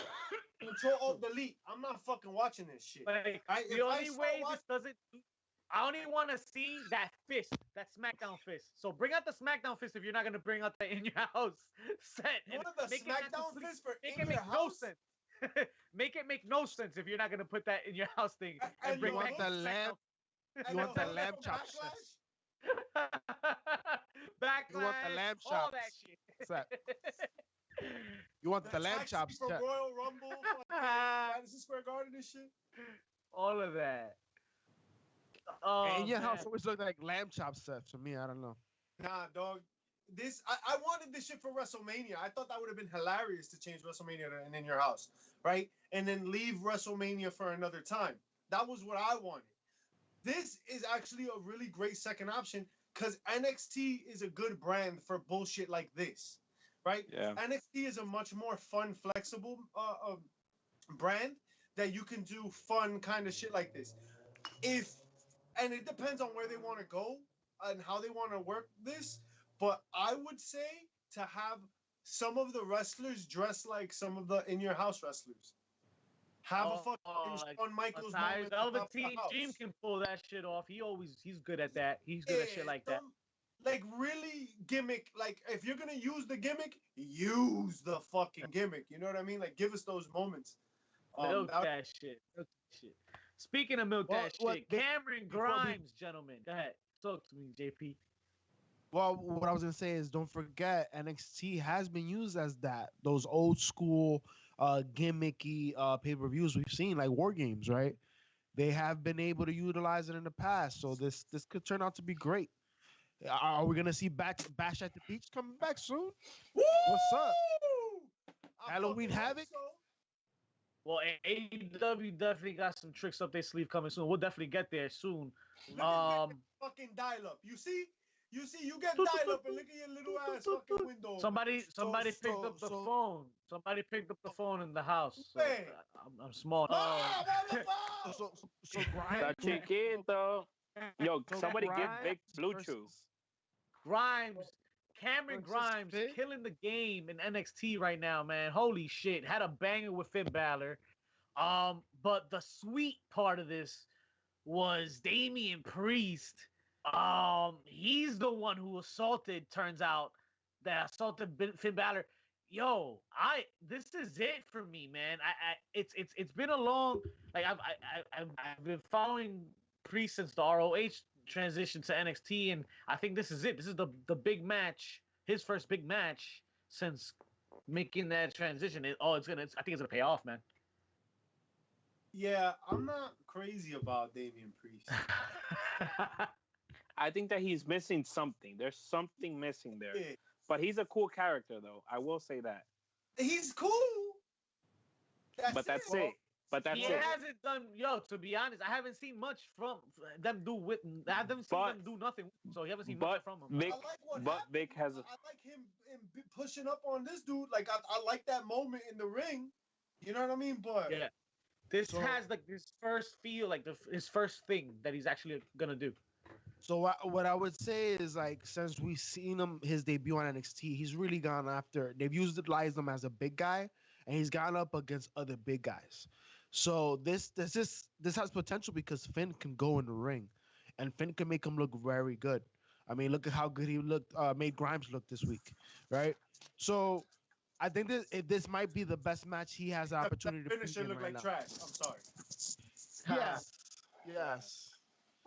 Control-Alt-Delete, I'm not fucking watching this shit. Like, the only way this doesn't... I only want to see that fist, that SmackDown fist. So bring out the SmackDown fist if you're not going to bring out the In Your House set. You want the SmackDown fist for In Your House? No sense. Make it make no sense if you're not going to put that In Your House thing. And bring back the lamb. You want the lamb chops. Backlash, you want the lamb chops. All that shit. You want the lamb chops. For Royal Rumble, Madison Square Garden and shit. All of that. In Your House always look like lamb chop sets to me. I don't know. Nah, dog. this. I wanted this shit for WrestleMania. I thought that would have been hilarious to change WrestleMania to an In Your House, right? And then leave WrestleMania for another time. That was what I wanted. This is actually a really great second option because NXT is a good brand for bullshit like this, right? Yeah. NXT is a much more fun, flexible brand that you can do fun kind of shit like this. And it depends on where they want to go and how they want to work this. But I would say to have some of the wrestlers dress like some of the In Your House wrestlers. Have a fucking like Shawn Michaels Osiris, moment at the top of the Velveteen house. Dream can pull that shit off. He's good at that. He's good at shit like that. Like really gimmick. Like if you're gonna use the gimmick, use the fucking gimmick. You know what I mean? Like give us those moments. Milk that shit. Milk that shit. Speaking of milk that shit, Cameron Grimes, gentlemen. Go ahead. Talk to me, JP. Well, what I was gonna say is, don't forget NXT has been used as that. Those old school, gimmicky pay-per-views we've seen, like War Games, right? They have been able to utilize it in the past, so this could turn out to be great. Are we gonna see Bash at the Beach coming back soon? What's up? Halloween Havoc? Well, AEW definitely got some tricks up their sleeve coming soon. We'll definitely get there soon. Look at that fucking dial up. You see, you get dial up and look at your little ass fucking window. Somebody picked up the phone. Somebody picked up the phone in the house. So I'm small. So Grimes. Está chiquito. Yo, somebody give Vic Bluetooth. Cameron Grimes killing the game in NXT right now, man. Holy shit. Had a banger with Finn Balor. But the sweet part of this was Damian Priest. He's the one who turns out, that assaulted Finn Balor. Yo, this is it for me, man. It's been a long, like I've been following Priest since the ROH transition to NXT, and I think this is it. This is the big match, his first big match since making that transition. I think it's gonna pay off, man. Yeah, I'm not crazy about Damian Priest. I think that he's missing something. There's something missing there. Yeah. But he's a cool character, though. I will say that. He's cool. That's it. But that's he it. Hasn't done, to be honest, I haven't seen much from them do with. I haven't seen them do nothing. So you haven't seen much from him. Vic has. I like him pushing up on this dude. Like I like that moment in the ring. You know what I mean? But yeah, this has like his first feel, like his first thing that he's actually gonna do. So what I would say is, like, since we've seen him his debut on NXT, he's really gone after. They've utilized him as a big guy, and he's gone up against other big guys. So this has potential because Finn can go in the ring, and Finn can make him look very good. I mean, look at how good he looked, made Grimes look this week, right? So I think this might be the best match he has the opportunity to finish. It look like trash. I'm sorry. Yes.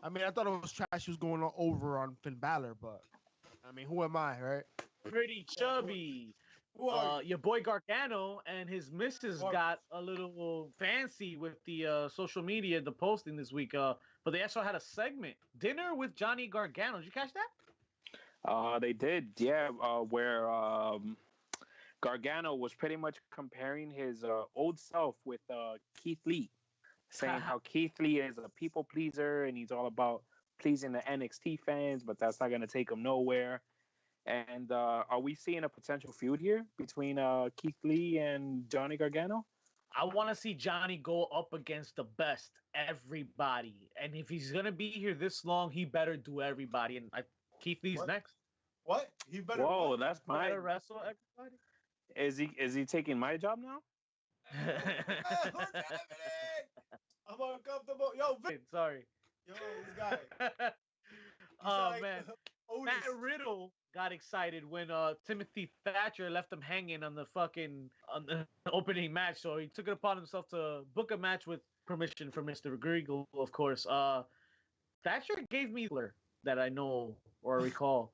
I mean, I thought it was trash. He was going over on Finn Balor, but I mean, who am I, right? Pretty chubby. Your boy Gargano and his missus got a little fancy with the social media, the posting this week. But they also had a segment, Dinner with Johnny Gargano. Did you catch that? They did, yeah. Where Gargano was pretty much comparing his old self with Keith Lee, saying how Keith Lee is a people pleaser and he's all about pleasing the NXT fans, but that's not going to take him nowhere. And are we seeing a potential feud here between Keith Lee and Johnny Gargano? I want to see Johnny go up against the best, everybody. And if he's going to be here this long, he better do everybody. And Keith Lee's next. What? He better. Whoa, that's my. Better wrestle everybody. Is he taking my job now? I'm uncomfortable. Yo, Vic. Sorry. Yo, this guy. Man. Matt Riddle got excited when Timothy Thatcher left him hanging on the opening match. So he took it upon himself to book a match with permission from Mr. Griggle, of course. Thatcher gave me that I know or recall.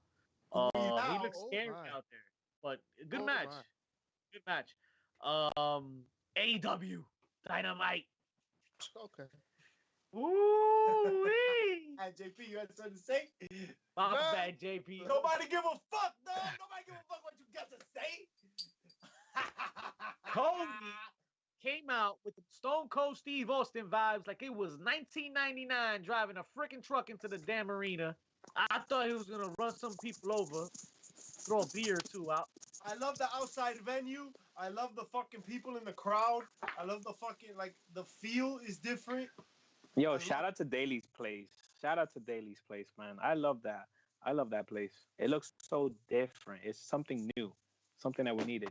He looks scary out there. But good match. Good match. AEW Dynamite. Okay. Ooh-wee. And JP, you had something to say? My Man, bad, JP. Nobody give a fuck, dog. Nobody give a fuck what you got to say. Cody came out with the Stone Cold Steve Austin vibes like it was 1999 driving a freaking truck into the damn arena. I thought he was going to run some people over, throw a beer or two out. I love the outside venue. I love the fucking people in the crowd. I love the fucking, like, the feel is different. Yo, shout out to Daly's place. Shout out to Daly's place, man. I love that. I love that place. It looks so different. It's something new, something that we needed.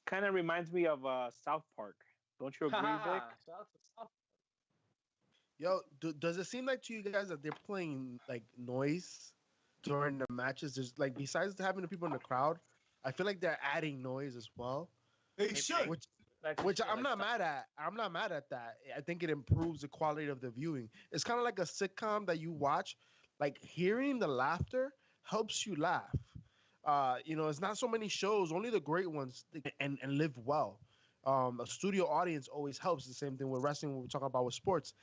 Kind of reminds me of South Park. Don't you agree, Vic? Shout out to South. Yo, does it seem like to you guys that they're playing like noise during the matches? There's like besides having the people in the crowd, I feel like they're adding noise as well. They should. Which I'm not mad at. I'm not mad at that. I think it improves the quality of the viewing. It's kind of like a sitcom that you watch. Like hearing the laughter helps you laugh. It's not so many shows. Only the great ones and live well. A studio audience always helps. The same thing with wrestling. When we talk about with sports.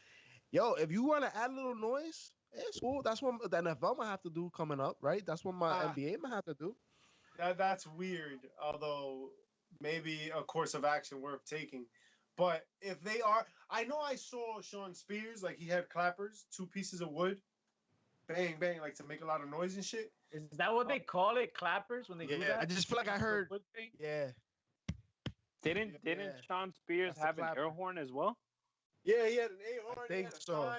Yo, if you want to add a little noise, it's cool. That's what the NFL might have to do coming up, right? That's what my NBA might have to do. That's weird. Although maybe a course of action worth taking. But if they are, I know I saw Sean Spears, like he had clappers, 2 pieces of wood, bang, bang, like to make a lot of noise and shit. Is that what they call it? Clappers when they do that? I just feel like I heard. Yeah. Didn't Sean Spears have an air horn as well? Yeah, he had an A horn. I think so.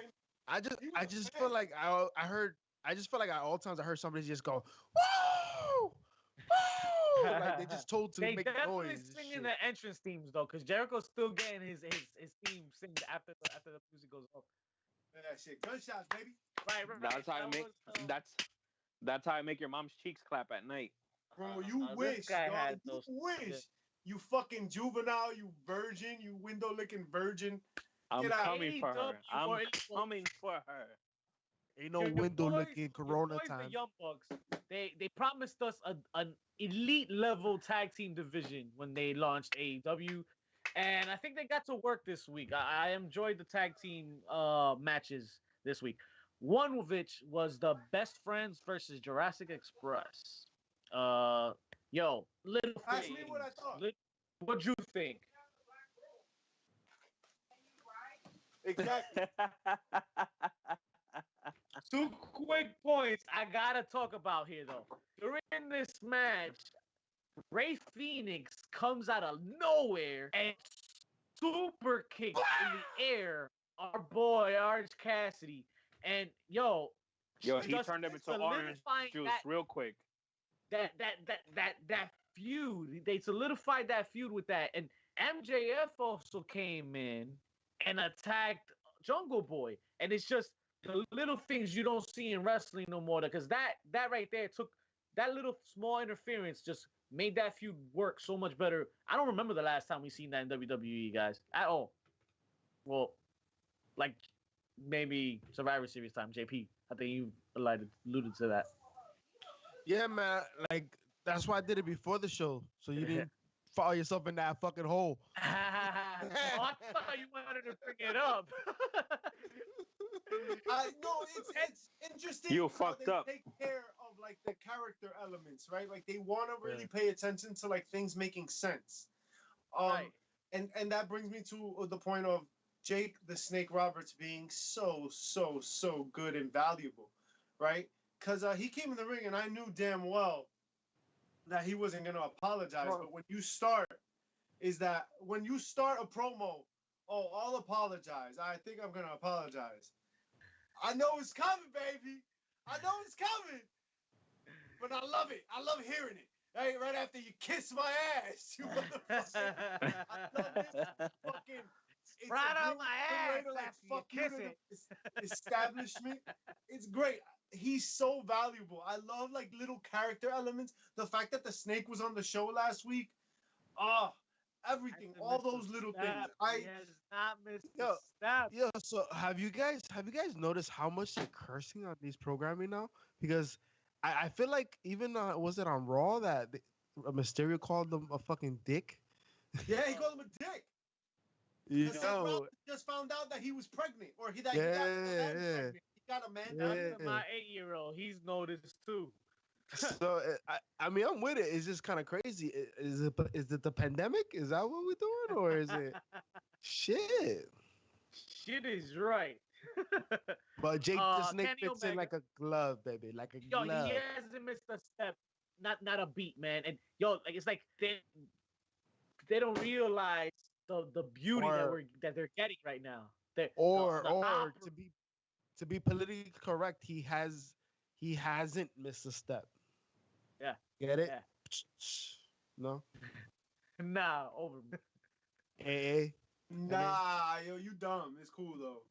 I just feel like I heard. I just feel like at all times I heard somebody just go, "Whoa, whoa!" Like they just told to they make definitely noise. singing the entrance themes though, because Jericho's still getting his theme singed after the music goes off. Yeah, shit, gunshots, baby. Right. That's how I make. That's how I make your mom's cheeks clap at night. Bro, you wish, dog. You wish. You fucking juvenile, you virgin, you window licking virgin. I'm coming for her. I'm coming for her. Ain't no window looking Corona time. The Young Bucks, they promised us an elite level tag team division when they launched AEW, and I think they got to work this week. I enjoyed the tag team matches this week. One of which was the Best Friends versus Jurassic Express. Yo, little. Ask me what I thought. What'd you think? Exactly. 2 quick points I gotta talk about here though. During this match, Ray Phoenix comes out of nowhere and super kicks in the air our boy Orange Cassidy, and yo, he turned him into orange juice real quick. That feud, they solidified that feud with that, and MJF also came in and attacked Jungle Boy, and it's just the little things you don't see in wrestling no more. Because that right there took that little small interference, just made that feud work so much better. I don't remember the last time we seen that in WWE, guys, at all. Well, like maybe Survivor Series time, JP. I think you alluded to that. Yeah, man. Like that's why I did it before the show, so you didn't fall yourself in that fucking hole. I thought you wanted to bring it up. No, it's interesting. You fucked up. Take care of like the character elements, right? Like they want to really pay attention to like things making sense. Right. And that brings me to the point of Jake the Snake Roberts being so good and valuable, right? Because he came in the ring and I knew damn well that he wasn't going to apologize. But when you start a promo, I'll apologize. I think I'm going to apologize. I know it's coming, baby. I know it's coming. But I love it. I love hearing it. Right after you kiss my ass, you motherfucker. I love this fucking... Right on my ass. Like, fuck you to establishment. It's great. He's so valuable. I love like little character elements. The fact that the Snake was on the show last week. Everything. All those little things. He has not missed a step. Yeah, so have you guys noticed how much they're cursing on these programming now? Because I feel like even was it on Raw that Mysterio called them a fucking dick? Yeah, he called him a dick. Just like Yo, Rollins just found out that he was pregnant, or he got Yeah, pregnant. He got Amanda. Yeah. My 8-year-old, he's noticed too. so I mean, I'm with it. It's just kind of crazy. Is it the pandemic? Is that what we're doing, or is it shit? Shit is right. But Jake the Snake Kenny fits in Omega. like a glove, baby, like a Yo, glove. he hasn't missed a step, not a beat, man. And yo, like it's like they don't realize the beauty that they're getting right now. Or opera- to be politically correct, he hasn't missed a step. Yeah. Get it? Yeah. No. Nah, over. Hey. Nah, yo, you dumb. It's cool though.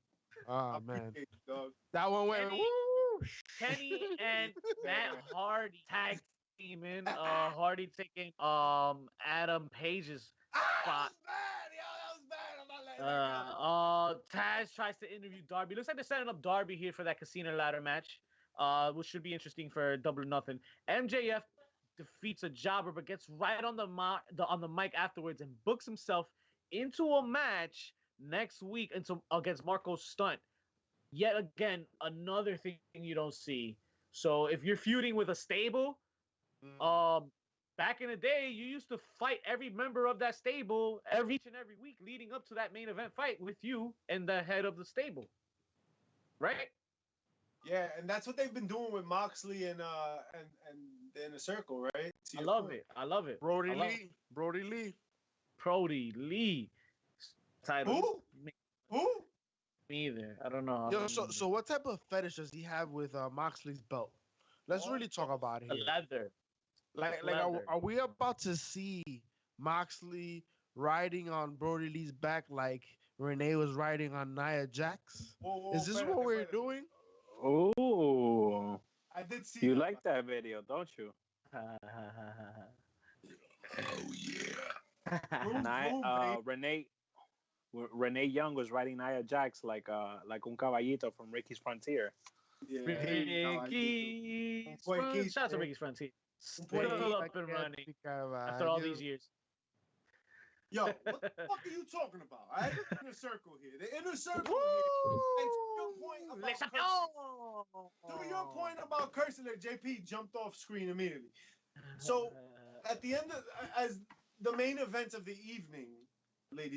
Oh I man, appreciate you, dog. that one went. Kenny- Woo! Kenny and Matt Hardy tag teaming. Hardy taking Adam Page's spot. That was bad. I'm not letting that go. Taz tries to interview Darby. Looks like they're setting up Darby here for that Casino ladder match, which should be interesting for Double or Nothing. MJF defeats a jobber, but gets right on the mic afterwards and books himself into a match next week against Marco Stunt. Yet again, another thing you don't see. So if you're feuding with a stable, back in the day, you used to fight every member of that stable each and every week leading up to that main event fight with you and the head of the stable. Right? Yeah, and that's what they've been doing with Moxley and the Inner Circle, right? I love it. I love it. Brody Lee. Brody Lee. Title. Who? Me either. I don't know. Yo, so what type of fetish does he have with Moxley's belt? Let's really talk about it The here. leather. Like leather. are we about to see Moxley riding on Brody Lee's back like Renee was riding on Nia Jax? Is this what we're doing? Oh, I did see. you like that video, don't you? Renee Young was riding Nia Jax like un caballito from Ricky's Frontier. Yeah. Ricky's Frontier. Shout out to Ricky's Frontier. Still up and running after all these years. Yo, what the fuck are you talking about? I had the Inner Circle here. The Inner Circle here. To your point about cursing, that JP jumped off screen immediately. So, at the end of, as the main event of the evening, ladies